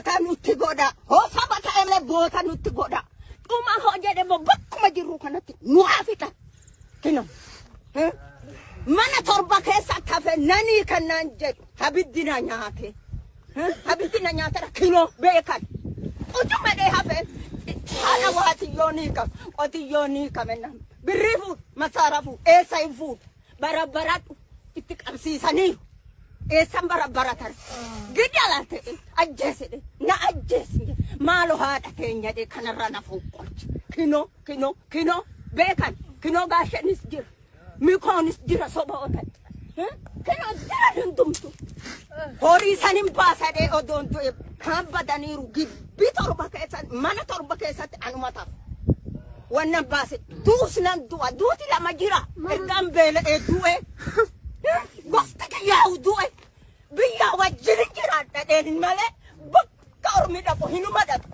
boota nutti godha hosa bataa'e boota nutti godha dhuma hojjete bakkuma jirru kanatti nu afita kino mana torba keessa tafe nani kanaan jedhu habiddina nyaate habiddina nyaatara kino beekan utumedhe hafe ana watiyyoonii kamenna birrifu masarafu esaifu barabaratu itti qabsiisaniiru eessan barabaratan gidalate ajjeeside na ajjeesine maalo haadha keenya de kanarra nafu qoch kino beekan kino gaashenis jira mikonis jira soba otat kino jira hundumtu horii sanin baasade odonto kan badaniiru gibbi torba keessatti mana torba keessatti anumata wannan baase duusnan duuti lama jira ergan beela du'e gosta yaa'u du'e biyya wajjin jira dhadheen malee bakka ormi dhaqu hinuma dhaqu